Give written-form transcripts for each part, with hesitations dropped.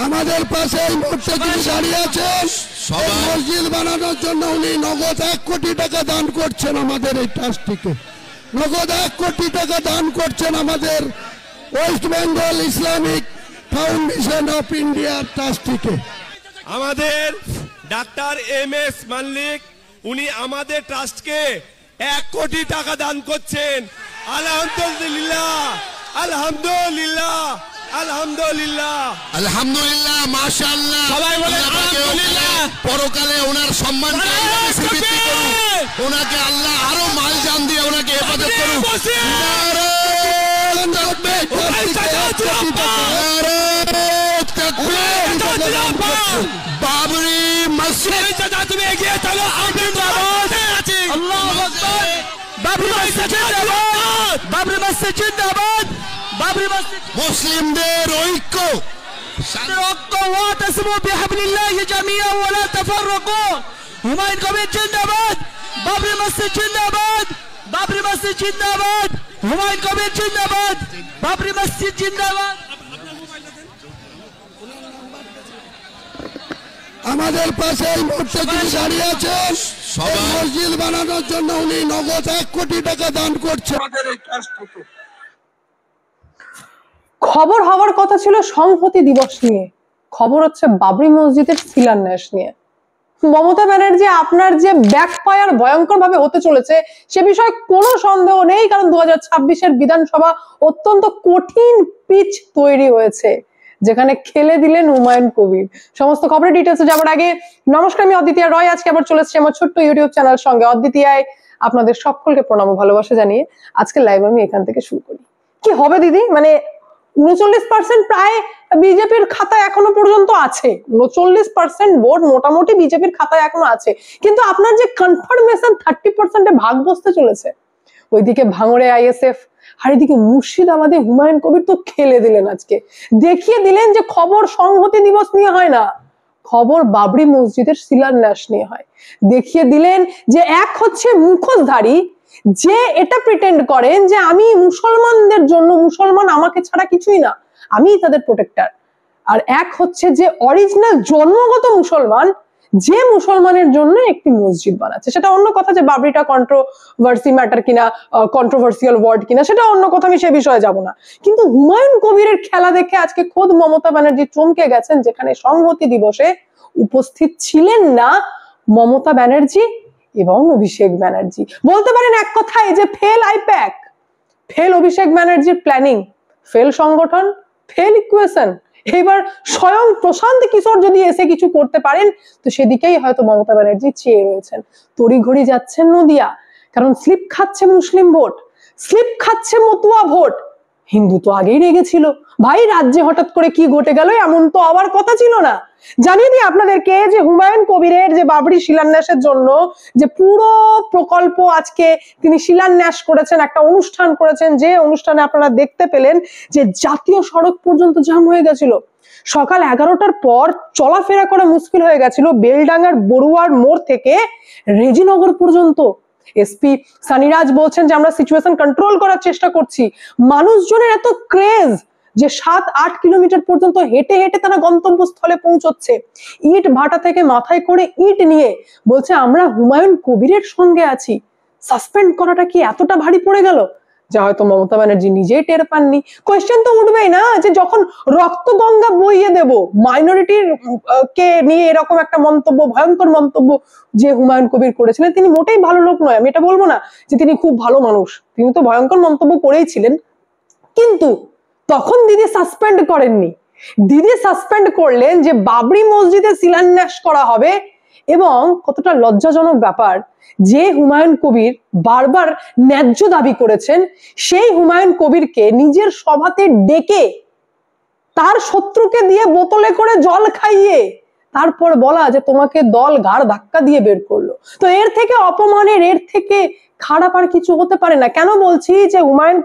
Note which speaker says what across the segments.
Speaker 1: আমাদের পাশে এই মুহূর্তে যিনি দাঁড়িয়ে আছেন, মসজিদ বানানোর জন্য উনি নগদ 1 কোটি টাকা দান করছেন আমাদের এই ট্রাস্টটিকে। নগদ 1 কোটি টাকা দান করছেন আমাদের West Bengal Islamic foundation of India ট্রাস্টটিকে।
Speaker 2: আমাদের ডাক্তার MS মাল্লিক উনি আমাদের ট্রাস্টকে 1 কোটি টাকা দান করছেন। আলহামদুলিল্লাহ, আলহামদুলিল্লাহ, আলহামদুলিল্লাহ,
Speaker 3: আলহামদুলিল্লাহ, মাশাআল্লাহ।
Speaker 2: সবাই বলে আলহামদুলিল্লাহ।
Speaker 3: পরকালে ওনার সম্মানকে বৃদ্ধি করুন, ওনাকে আল্লাহ আরো মাল জান দিয়ে ওনাকে হেফাজত করুন। বাবরি মসজিদ
Speaker 2: তুমি এগিয়ে চলো, আল্লাহু আকবার। বাবরি মসজিদ জিন্দাবাদ, বাবরি মসজিদ জিন্দাবাদ, বাবরি মসজিদ।
Speaker 3: মুসলিমদের ঐক্য
Speaker 2: واعتصموا بحبل الله جميعا ولا تفرقوا। হুমায়ুন কবির জিন্দাবাদ, বাবরি মসজিদ জিন্দাবাদ, বাবরি মসজিদ জিন্দাবাদ, হুমায়ুন কবির জিন্দাবাদ, বাবরি মসজিদ জিন্দাবাদ।
Speaker 1: আমাদের পাশে এই মুহূর্তে যিনি দাঁড়িয়ে আছেন, মসজিদ বানানোর জন্য উনি নগদ 1 কোটি টাকা দান করছেন আমাদের এই ট্রাস্টটিকে।
Speaker 4: খবর হওয়ার কথা ছিল সংহতি দিবস নিয়ে, খবর হচ্ছে বাবরি মসজিদের শিলান্যাস নিয়ে। মমতা ব্যানার্জি আপনার যে ব্যাকফায়ার ভয়ঙ্কর ভাবে হতে চলেছে সে বিষয়ে কোনো সন্দেহ নেই, কারণ 2026-এর বিধানসভা অত্যন্ত কঠিন পিচ তৈরি হয়েছে, যেখানে খেলে দিলেন হুমায়ুন কবির। সমস্ত খবরের ডিটেলসে যাওয়ার আগে নমস্কার, আমি অদ্বিতীয়া রয়। আজকে আবার চলে এসেছি আমার ছোট্ট ইউটিউব চ্যানেল সঙ্গে অদ্বিতীয়ায়। আপনাদের সকলকে প্রণাম ও ভালোবাসা জানিয়ে আজকে লাইভ আমি এখান থেকে শুরু করি। কি হবে দিদি, মানে 39% প্রায় বিজেপির খাতায় এখনো পর্যন্ত আছে, 39% ভোট মোটামুটি বিজেপির খাতায় এখনো আছে, কিন্তু আপনার যে কনফার্মেশন 30%-এ ভাগ বসতে চলেছে। ওইদিকে ভাঙড়ে ISF আর এদিকে মুর্শিদাবাদে হুমায়ুন কবির তো খেলে দিলেন, আজকে দেখিয়ে দিলেন যে খবর সংহতি দিবস নিয়ে হয় না, খবর বাবরি মসজিদের শিলান্যাস নিয়ে হয়। দেখিয়ে দিলেন যে এক হচ্ছে মুখোশধারী, যে এটা প্রিটেন্ড করেন যে আমি মুসলমানদের জন্য, মুসলমান আমাকে ছাড়া কিছুই না, আমি তাদের প্রোটেক্টর। আর এক হচ্ছে যে অরিজিনাল জন্মগত মুসলমান, যে মুসলমানের জন্য একটি মসজিদ বানাচ্ছে। সেটা অন্য কথা যে বাবরিটা কন্ট্রোভার্সি ম্যাটার কিনা, কন্ট্রোভার্সিয়াল ওয়ার্ড কিনা, সেটা অন্য কথা, আমি সে বিষয়ে যাব না। কিন্তু হুমায়ুন কবিরের খেলা দেখে আজকে খোদ মমতা ব্যানার্জি চমকে গেছেন, যেখানে সংহতি দিবসে উপস্থিত ছিলেন না মমতা ব্যানার্জি এবং অভিষেক ব্যানার্জি। বলতে পারেন এক কথায় যে ফেল আইপ্যাক, ফেল অভিষেক ব্যানার্জির প্ল্যানিং, ফেল সংগঠন, ফেল ইকুয়েশন। এবার স্বয়ং প্রশান্ত কিশোর যদি এসে কিছু করতে পারেন তো সেদিকেই হয়তো মমতা ব্যানার্জি চেয়ে রয়েছেন। তড়িঘড়ি যাচ্ছেন নদিয়া, কারণ স্লিপ খাচ্ছে মুসলিম ভোট, স্লিপ খাচ্ছে মতুয়া ভোট। হিন্দু তো আগেই রেগেছিল, ভাই রাজ্যে হঠাৎ করে কি ঘটে গেল এমন তো আবার কথা ছিল না। জানিয়ে দিই আপনাদেরকে যে হুমায়ুন কবিরের যে বাবরি শিলান্যাসের জন্য যে পুরো প্রকল্প আজকে তিনি শিলান্যাস করেছেন, একটা অনুষ্ঠান করেছেন, যে অনুষ্ঠানে আপনারা দেখতে পেলেন যে জাতীয় সড়ক পর্যন্ত জাম হয়ে গেছিল। সকাল 11টার পর চলাফেরা করা মুশকিল হয়ে গেছিল বেলডাঙ্গার বড়ুয়ার মোড় থেকে রেজিনগর পর্যন্ত। এসপি সানিরাজ বলছেন যে আমরা সিচুয়েশন কন্ট্রোল করার চেষ্টা করছি। মানুষজনের এত ক্রেজ যে 7-8 কিলোমিটার পর্যন্ত হেঁটে হেঁটে তারা গন্তব্যস্থলে পৌঁছচ্ছে, ইট ভাটা থেকে মাথায় করে ইট নিয়ে বলছে আমরা হুমায়ুন কবিরের সঙ্গে আছি। সাসপেন্ড করাটা কি এতটা ভারী পড়ে গেল, যা হয়তো মমতা ব্যানার্জি নিজেই টের পাননি। কোয়েশ্চেন তো উঠবেই না যে যখন রক্ত গঙ্গা বইয়ে দেব, মাইনরিটির কে নিয়ে এরকম একটা মন্তব্য, ভয়ঙ্কর মন্তব্য যে হুমায়ুন কবির করেছিলেন, তিনি মোটেই ভালো লোক নয়। আমি এটা বলবো না যে তিনি খুব ভালো মানুষ, তিনি তো ভয়ঙ্কর মন্তব্য করেইছিলেন, কিন্তু তখন দিদি সাসপেন্ড করেননি। দিদি সাসপেন্ড করলেন যে বাবরি মসজিদে শিলান্যাস করা হবে। এবং কতটা লজ্জাজনক ব্যাপার যে হুমায়ুন কবির বারবার ন্যায্য দাবি করেছেন, সেই হুমায়ুন কবিরকে নিজের সভাতে ডেকে তার শত্রুকে দিয়ে বোতলে করে জল খাইয়ে তারপর বলা যে তোমাকে দল ঘাড় ধাক্কা দিয়ে বের করলো। তো এর থেকে অপমানের, এর থেকে খারাপ আর কিছু হতে পারে না। কেন বলছি যে হুমায়ুন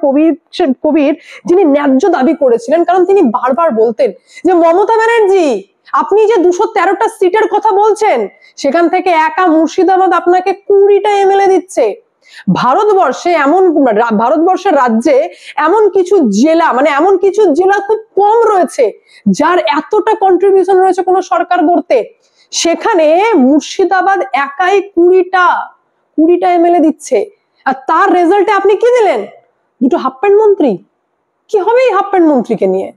Speaker 4: কবির যিনি ন্যায্য দাবি করেছিলেন, কারণ তিনি বারবার বলতেন যে মমতা ব্যানার্জি আপনি যে 213টা সিটের কথা বলছেন, সেখান থেকে একা মুর্শিদাবাদ আপনাকে 20টা MLA দিচ্ছে। ভারতবর্ষের রাজ্যে এমন কিছু জেলা, মানে এমন কিছু জেলা খুব কম রয়েছে যার এতটা কন্ট্রিবিউশন রয়েছে কোনো সরকার গড়তে। সেখানে মুর্শিদাবাদ একাই 20টা এমএলএ দিচ্ছে, আর তার রেজাল্টে আপনি কি দিলেন? 2 হাফ প্যান্ট মন্ত্রী। কি হবে এই হাফ প্যান্ট মন্ত্রীকে নিয়ে?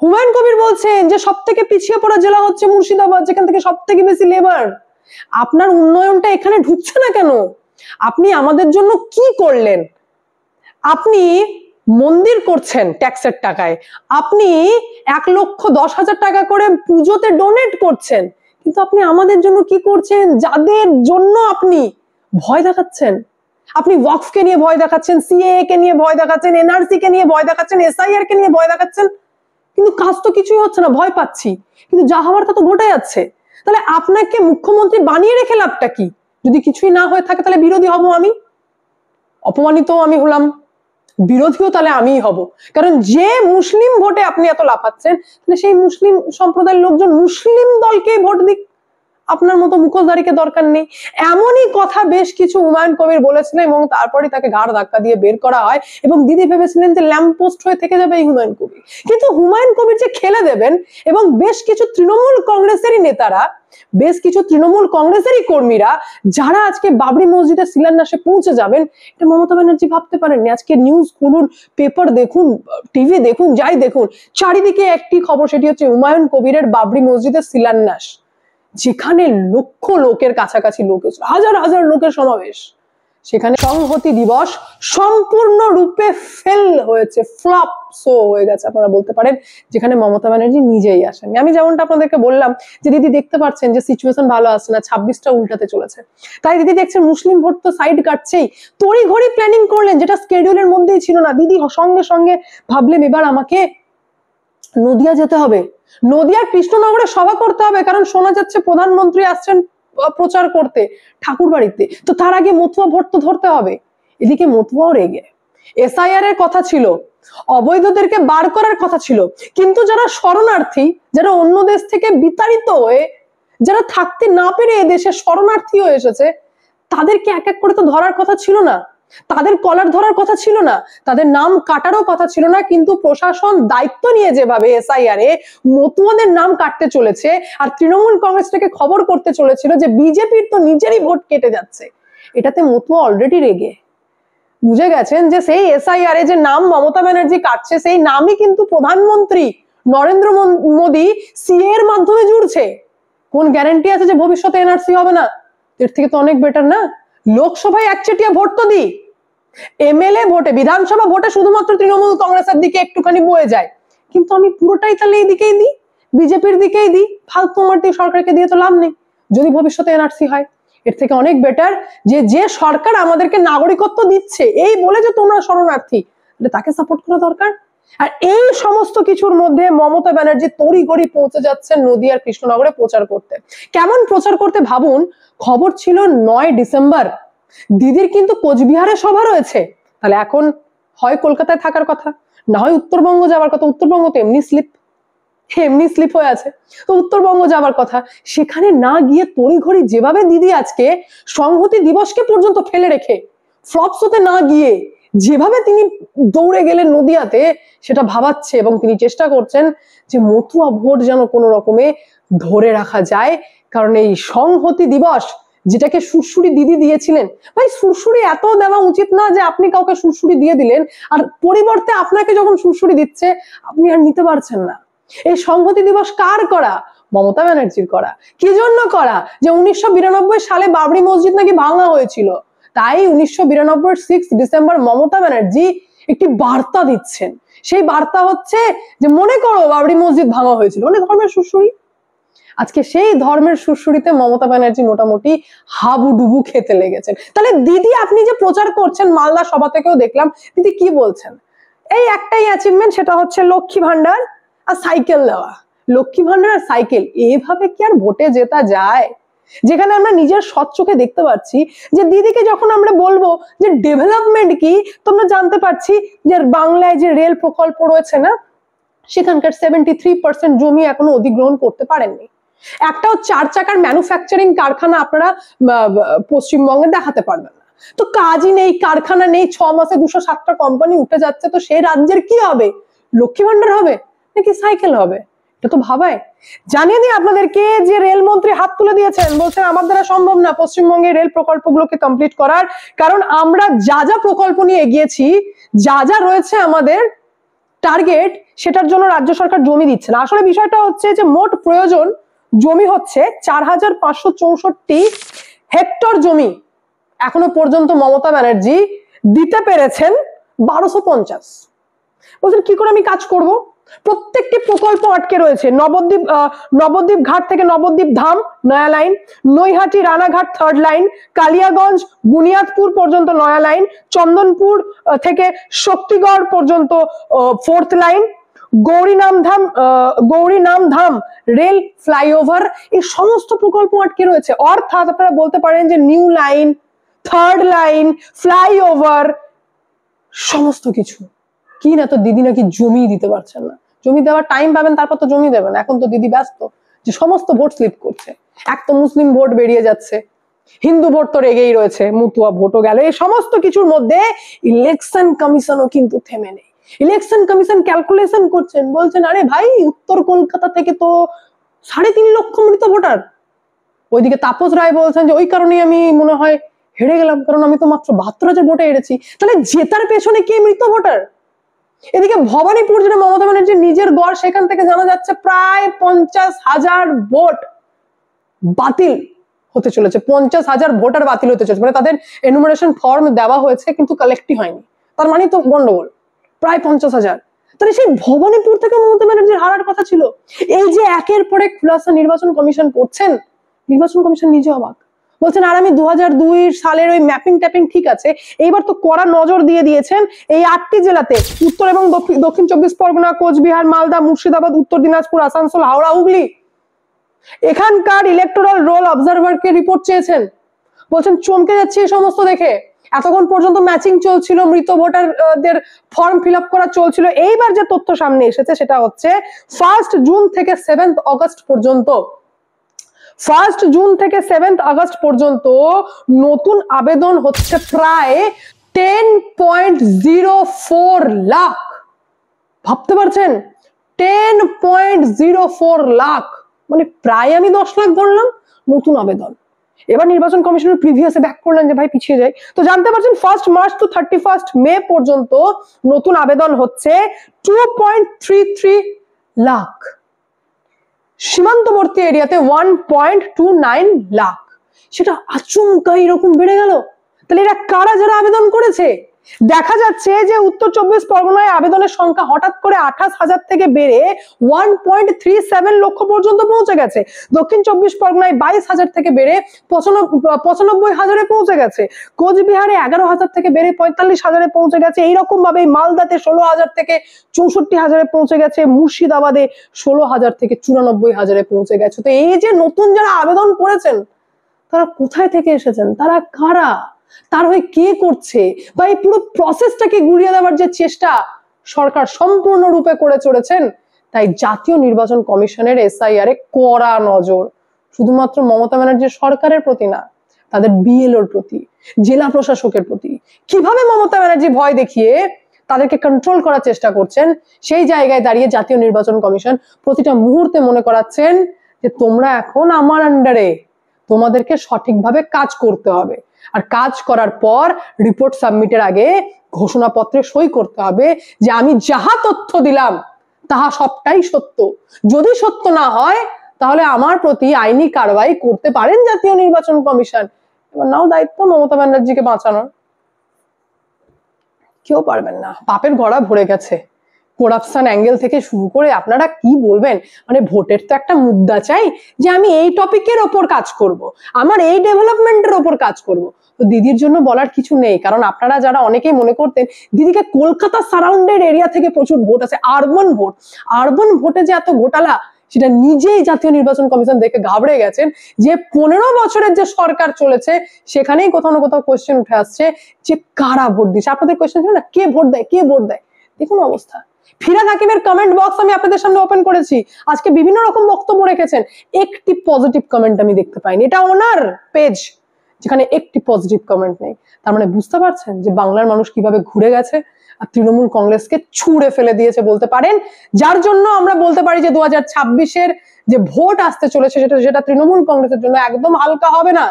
Speaker 4: হুমায়ুন কবির বলছেন যে সব থেকে পিছিয়ে পড়া জেলা হচ্ছে মুর্শিদাবাদ, যেখান থেকে সব থেকে বেশি লেবার। আপনার উন্নয়নটা এখানে ঢুকছে না কেন? আপনি আমাদের জন্য কি করলেন? আপনি মন্দির করছেন ট্যাক্সের টাকায়, আপনি 1,10,000 টাকা করে পুজোতে ডোনেট করছেন, কিন্তু আপনি আমাদের জন্য কি করছেন? যাদের জন্য আপনি ভয় দেখাচ্ছেন, আপনি ওয়াকফকে নিয়ে ভয় দেখাচ্ছেন, সিএএ কে নিয়ে ভয় দেখাচ্ছেন, এনআরসি কে নিয়ে ভয় দেখাচ্ছেন, এসআইআর কে নিয়ে ভয় দেখাচ্ছেন, কিন্তু কাজ তো কিছুই হচ্ছে না, ভয় পাচ্ছি, কিন্তু যা হওয়ার তা তো ঘটে যাচ্ছে। তাহলে আপনাকে মুখ্যমন্ত্রী বানিয়ে রেখে লাভটা কি? যদি কিছুই না হয়ে থাকে তাহলে বিরোধী হব আমি, অপমানিত আমি হলাম, বিরোধীও তাহলে আমিই হব। কারণ যে মুসলিম ভোটে আপনি এত লাফাচ্ছেন, তাহলে সেই মুসলিম সম্প্রদায়ের লোকজন মুসলিম দলকেই ভোট দিক, আপনার মতো মুখোশধারীকে দরকার নেই। এমনই কথা বেশ কিছু হুমায়ুন কবির বলেছিলেন এবং তারপরে তাকে ঘাড় ধাক্কা দিয়ে বের করা হয় এবং দিদি ভেবেছিলেন যে ল্যাম্প পোস্ট হয়ে থেকে যাবে এই হুমায়ুন কবির। কিন্তু হুমায়ুন কবির যে খেলে দেবেন এবং বেশ কিছু তৃণমূল কংগ্রেসেরই নেতারা, বেশ কিছু তৃণমূল কংগ্রেসেরই কর্মীরা যারা আজকে বাবরি মসজিদের শিলান্যাসে পৌঁছে যাবেন, এটা মমতা ব্যানার্জি ভাবতে পারেননি। আজকে নিউজ খুলুন, পেপার দেখুন, টিভি দেখুন, যাই দেখুন, চারিদিকে একটি খবর, সেটি হচ্ছে হুমায়ুন কবিরের বাবরি মসজিদের শিলান্যাস, যেখানে লক্ষ লোকের কাছাকাছি লোক এসেছিল, হাজার হাজার লোকের সমাবেশ। সেখানে সংহতি দিবস সম্পূর্ণরূপে ফেল হয়েছে, ফ্লপ শো হয়ে গেছে আপনারা বলতে পারেন, যেখানে মমতা ব্যানার্জি নিজেই আসেননি। আমি যেমনটা আপনাদেরকে বললাম যে দিদি দেখতে পাচ্ছেন যে সিচুয়েশন ভালো আসছে না, 26টা উল্টাতে চলেছে, তাই দিদি দেখছেন মুসলিম ভোট তো সাইড কাটছেই, তড়িঘড়ি প্ল্যানিং করলেন যেটা স্কেডিউলের মধ্যেই ছিল না। দিদি সঙ্গে সঙ্গে ভাবলেন এবার আমাকে নদিয়া যেতে হবে, নদিয়ার কৃষ্ণনগরে সভা করতে হবে, কারণ শোনা যাচ্ছে প্রধানমন্ত্রী আসছেন প্রচার করতে ঠাকুর বাড়িতে, তো তার আগে মতুয়া ভোট তো ধরতে হবে। এদিকে মতুয়াও রেগে, এসআইআর এর কথা ছিল, অবৈধদেরকে বার করার কথা ছিল, কিন্তু যারা শরণার্থী, যারা অন্য দেশ থেকে বিতাড়িত হয়ে, যারা থাকতে না পেরে এদেশে শরণার্থী হয়ে এসেছে, তাদেরকে এক এক করে তো ধরার কথা ছিল না, তাদের কলার ধরার কথা ছিল না, তাদের নাম কাটারও কথা ছিল না, কিন্তু প্রশাসন দায়িত্ব নিয়ে যেভাবে এসআইআর এ মতুয়াদের নাম কাটতে চলেছে আর তৃণমূল কংগ্রেসটাকে খবর করতে চলেছিল যে বিজেপির তো নিজেরই ভোট কেটে যাচ্ছে, এটাতে মতুয়া অলরেডি রেগে বুঝে গেছেন যে সেই এসআইআর এ যে নাম মমতা ব্যানার্জি কাটছে, সেই নামই কিন্তু প্রধানমন্ত্রী নরেন্দ্র মোদী সিএ এর মাধ্যমে জুড়ছে। কোন গ্যারান্টি আছে যে ভবিষ্যতে এনআরসি হবে না? এর থেকে তো অনেক বেটার না, লোকসভায় একচেটিয়া ভোট তো দিই, এমএলএ ভোটে, বিধানসভা ভোটে শুধুমাত্র তৃণমূল কংগ্রেসের দিকে একটুখানি বয়ে যায়, কিন্তু আমি পুরোটাই তাহলে এই দিকেই দিই, বিজেপির দিকেই দিই, ফালতু মারতে সরকারকে দিয়ে তো লাভ নেই যদি ভবিষ্যতে এনআরসি হয়। এর থেকে অনেক বেটার যে সরকার আমাদেরকে নাগরিকত্ব দিচ্ছে এই বলে যে তোমরা শরণার্থী, তাকে সাপোর্ট করা দরকার। আর এই সমস্ত কিছুর মধ্যে মমতা ব্যানার্জি তড়িঘড়ি পৌঁছে যাচ্ছেন নদিয়ার কৃষ্ণনগরে প্রচার করতে। কেমন প্রচার করতে ভাবুন, খবর ছিল 9 ডিসেম্বর দিদির কিন্তু কোচবিহারে সভা রয়েছে, তাহলে এখন হয় কলকাতায় থাকার কথা, না হয় উত্তরবঙ্গ যাওয়ার কথা, উত্তরবঙ্গ তো এমনি স্লিপ হয়ে আছে, তো উত্তরবঙ্গ যাওয়ার কথা, সেখানে না গিয়ে তড়িঘড়ি যেভাবে দিদি আজকে সংহতি দিবসকে পর্যন্ত ফেলে রেখে ফ্লপস হতে না গিয়ে যেভাবে তিনি দৌড়ে গেলেন নদিয়াতে, সেটা ভাবাচ্ছে এবং তিনি চেষ্টা করছেন যে মতুয়া ভোট যেন কোনো রকমে ধরে রাখা যায়। কারণ এই সংহতি দিবস যেটাকে সুরসুরি দিদি দিয়েছিলেন, ভাই সুরসুরি এত দেওয়া উচিত না যে আপনি কাউকে সুরসুরি দিয়ে দিলেন আর পরিবর্তে আপনাকে যখন সুরসুরি দিচ্ছে আপনি আর নিতে পারছেন না। এই সংহতি দিবস কার করা? মমতা ব্যানার্জির করা। কি জন্য করা? যে 1992 সালে বাবরি মসজিদ নাকি ভাঙা হয়েছিল, তাই 1992 6 ডিসেম্বর মমতা ব্যানার্জি একটি বার্তা দিচ্ছেন। সেই বার্তা হচ্ছে যে মনে করো বাবরি মসজিদ ভাঙা হয়েছিল, মানে ধর্মের সুরসুরি। আজকে সেই ধর্মের সুরসুরিতে মমতা ব্যানার্জি মোটামুটি হাবুডুবু খেতে লেগেছেন। তাহলে দিদি আপনি যে প্রচার করছেন, মালদা সভা থেকেও দেখলাম দিদি কি বলছেন, এই একটাই অ্যাচিভমেন্ট, সেটা হচ্ছে লক্ষ্মী ভান্ডার আর সাইকেল দেওয়া। লক্ষ্মী ভান্ডার আর সাইকেল, এভাবে কি আর ভোটে জেতা যায়? যেখানে আমরা নিজের সৎ চোখে দেখতে পাচ্ছি যে দিদিকে যখন আমরা বলবো যে ডেভেলপমেন্ট কি, তোমরা জানতে পারছি যে বাংলায় যে রেল প্রকল্প রয়েছে না, সেখানকার 73% জমি এখনো অধিগ্রহণ করতে পারেননি। একটাও 4 চাকার ম্যানুফ্যাকচারিং কারখানা আপনারা পশ্চিমবঙ্গে দেখাতে পারবেন না। তো কাজই নেই, কারখানা নেই, 6 মাসে 207টা কোম্পানি উঠে যাচ্ছে, তো সেই রাজ্যের কি হবে? লক্ষ্মী ভান্ডার হবে নাকি সাইকেল হবে? এটা তো ভাবায়। জানিয়ে দিই আপনাদেরকে যে রেলমন্ত্রী হাত তুলে দিয়েছেন, বলছেন আমার দ্বারা সম্ভব না পশ্চিমবঙ্গের রেল প্রকল্পগুলোকে কমপ্লিট করার, কারণ আমরা যা যা প্রকল্প নিয়ে এগিয়েছি, যা যা রয়েছে আমাদের টার্গেট, সেটার জন্য রাজ্য সরকার জমি দিচ্ছে না। আসলে বিষয়টা হচ্ছে যে মোট প্রয়োজন জমি হচ্ছে 4564 হেক্টর জমি, এখনো পর্যন্ত মমতা ব্যানার্জি দিতে পেরেছেন 1250। বলছেন কি করে আমি কাজ করব? প্রত্যেকটি প্রকল্প আটকে রয়েছে। নবদ্বীপ ঘাট থেকে নবদ্বীপ ধাম নয়া line, Naihati Ranaghat 3rd line, Kaliaganj Buniadpur পর্যন্ত নয়া লাইন, চন্দনপুর থেকে শক্তিগড় পর্যন্ত 4th লাইন, গৌরীনামধাম রেল ফ্লাইওভার, এই সমস্ত প্রকল্প আটকে রয়েছে। অর্থাৎ আপনারা বলতে পারেন যে new line, 3rd line, flyover, সমস্ত কিছু কি না, তো দিদি নাকি জমি দিতে পারছেন না। জমি দেওয়ার টাইম পাবেন, তারপর তো জমি দেবেন। এখন তো দিদি ব্যস্ত, যে সমস্ত ভোট স্লিপ করছে। এক তো মুসলিম ভোট বেরিয়ে যাচ্ছে, হিন্দু ভোট তো রেগেই রয়েছে, মুতুয়া ভোটও গেল। এই সমস্ত কিছুর মধ্যে ইলেকশন কমিশনও কিন্তু থেমে নেই। ইলেকশন কমিশন ক্যালকুলেশন করছেন, বলছেন আরে ভাই উত্তর কলকাতা থেকে তো 3.5 লক্ষ মৃত ভোটার। ওইদিকে তাপস রায় বলছেন যে ওই কারণেই আমি মনে হয় হেরে গেলাম, কারণ আমি তো মাত্র 72,000 ভোটে হেরেছি। তাহলে জেতার পেছনে কে মৃত ভোটার? এদিকে ভবানীপুর, যেটা মমতা ব্যানার্জির নিজের গড়, সেখান থেকে জানা যাচ্ছে প্রায় 50,000 ভোট বাতিল হতে চলেছে। 50,000 ভোটার বাতিল হতে চলেছে, মানে তাদের এনুমারেশন ফর্ম দেওয়া হয়েছে কিন্তু কালেক্টই হয়নি, তার মানে তো গন্ডগোল। প্রায় 50,000। তাহলে সেই ভবানীপুর থেকে মমতা ব্যানার্জির হারার কথা ছিল। এই যে একের পর এক খুলাসা নির্বাচন কমিশন করছেন, নির্বাচন কমিশন নিজে অবাক। বলছেন আর আমি 2002 সালের ওই ম্যাপিং ট্যাপিং ঠিক আছে, এইবার তো কড়া নজর দিয়ে দিয়েছেন এই 8টি জেলাতে, উত্তর এবং দক্ষিণ 24 পরগনা, কোচবিহার, মালদা, মুর্শিদাবাদ, উত্তর দিনাজপুর, আসানসোল, হাওড়া, হুগলি। এখানকার ইলেকটোরাল রোল অবজারভারকে রিপোর্ট চেয়েছেন। বলছেন চমকে যাচ্ছে এই সমস্ত দেখে। এতক্ষণ পর্যন্ত ম্যাচিং চলছিল, মৃত ভোটারদের ফর্ম ফিল আপ করা চলছিল। এইবার যে তথ্য সামনে এসেছে সেটা হচ্ছে 1 জুন থেকে 7 আগস্ট পর্যন্ত, 1 জুন থেকে 7 আগস্ট পর্যন্ত নতুন আবেদন হচ্ছে প্রায় 10.04 লাখ। ভাবতে পারছেন? 10.04 লাখ, মানে প্রায় আমি 10 লাখ ধরলাম নতুন আবেদন। এবার নির্বাচন কমিশনের প্রিভিয়াসে ব্যাক করলেন যে ভাই পিছিয়ে যাই। তো জানতে পারছেন 1 মার্চ to 31 মে পর্যন্ত নতুন আবেদন হচ্ছে 2.33 লাখ। সীমান্তবর্তী এরিয়াতে 1.29 লাখ। সেটা আচমকা এরকম বেড়ে গেল। তাহলে এরা কারা যারা আবেদন করেছে? দেখা যাচ্ছে যে উত্তর 24 পরগনায় আবেদনের সংখ্যা হঠাৎ করে 28,000 থেকে বেড়ে 1.37 লক্ষ পর্যন্ত পৌঁছে গেছে। দক্ষিণ 24 পরগনায় 22,000 থেকে বেড়ে 95,000-এ পৌঁছে গেছে। কোচবিহারে 11,000 থেকে বেড়ে 45,000-এ পৌঁছে গেছে। এইরকম ভাবে মালদাতে 16,000 থেকে 64,000-এ পৌঁছে গেছে। মুর্শিদাবাদে 16,000 থেকে 94,000-এ পৌঁছে গেছে। তো এই যে নতুন যারা আবেদন করেছেন, তারা কোথায় থেকে এসেছেন? তারা কারা? তার হয়ে কে করছে? বা এই পুরো প্রসেসটাকে গুলিয়ে দেওয়ার যে চেষ্টা সরকার সম্পূর্ণরূপে করে চলেছেন, তাই জাতীয় নির্বাচন কমিশনের SIR-এ কড়া নজর, শুধুমাত্র মমতা ব্যানার্জির সরকারের প্রতি না, তাদের BLOর প্রতি, জেলা প্রশাসকের প্রতি। কিভাবে মমতা ব্যানার্জি ভয় দেখিয়ে তাদেরকে কন্ট্রোল করার চেষ্টা করছেন, সেই জায়গায় দাঁড়িয়ে জাতীয় নির্বাচন কমিশন প্রতিটা মুহূর্তে মনে করাচ্ছেন যে তোমরা এখন আমার আন্ডারে, তোমাদেরকে সঠিকভাবে কাজ করতে হবে। আর কাজ করার পর রিপোর্ট সাবমিটের আগে ঘোষণাপত্রে সই করতে হবে যে আমি যাহা তথ্য দিলাম তাহা সবটাই সত্য। যদি সত্য না হয় তাহলে আমার প্রতি আইনি কারবাই করতে পারেন জাতীয় নির্বাচন কমিশন। এবার নাও দায়িত্ব মমতা ব্যানার্জিকে বাঁচানোর। কেউ পারবেন না, পাপের ঘোড়া ভরে গেছে। করাপশন অ্যাঙ্গেল থেকে শুরু করে আপনারা কি বলবেন, মানে ভোটের তো একটা মুদ্রা চাই যে আমি এই টপিকের ওপর কাজ করব, আমার এই ডেভেলপমেন্টের ওপর কাজ করব। তো দিদির জন্য বলার কিছু নেই, কারণ আপনারা যারা অনেকেই মনে করতেন দিদিকে কলকাতা সারাউন্ডেড এরিয়া থেকে প্রচুর ভোট আছে, আরবান ভোটে যে এত ঘোটালা, সেটা নিজেই জাতীয় নির্বাচন কমিশন দেখে ঘাবড়ে গেছেন যে 15 বছরের যে সরকার চলেছে সেখানেই কোথাও না কোথাও কোয়েশ্চেন উঠে আসছে যে কারা ভোট দিচ্ছে। আপনাদের কোয়েশ্চেন ছিল না কে ভোট দেয়, দেখুন অবস্থা। ফিরাদ হাকিমের কমেন্ট বক্স আমি আপনাদের সামনে ওপেন করেছি, আজকে বিভিন্ন রকম বক্তব্য রেখেছেন, একটি পজিটিভ কমেন্ট আমি দেখতে পাইনি। এটা ওনার পেজ, যেখানে একটি পজিটিভ কমেন্ট নেই। তার মানে বুঝতে পারছেন যে বাংলার মানুষ কিভাবে ঘুরে গেছে আর তৃণমূল কংগ্রেসকে ছুঁড়ে ফেলে দিয়েছে বলতে পারেন। যার জন্য আমরা বলতে পারি যে 2026-এর যে ভোট আসতে চলেছে সেটা তৃণমূল কংগ্রেসের জন্য একদম হালকা হবে না।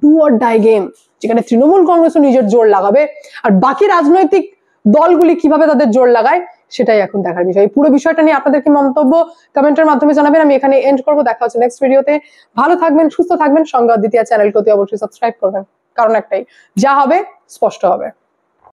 Speaker 4: ডু অর ডাই গেম, যেখানে তৃণমূল কংগ্রেসও নিজের জোর লাগাবে আর বাকি রাজনৈতিক দলগুলি কিভাবে তাদের জোর লাগায় সেটাই এখন দেখার বিষয়। পুরো বিষয়টা নিয়ে আপনাদের কি মন্তব্য কমেন্টের মাধ্যমে জানাবেন। আমি এখানে এন্ড করবো, দেখা হচ্ছে নেক্সট ভিডিওতে। ভালো থাকবেন, সুস্থ থাকবেন। সংবাদ দ্বিতীয় চ্যানেলকে অবশ্যই সাবস্ক্রাইব করবেন, কারণ একটাই, যা হবে স্পষ্ট হবে।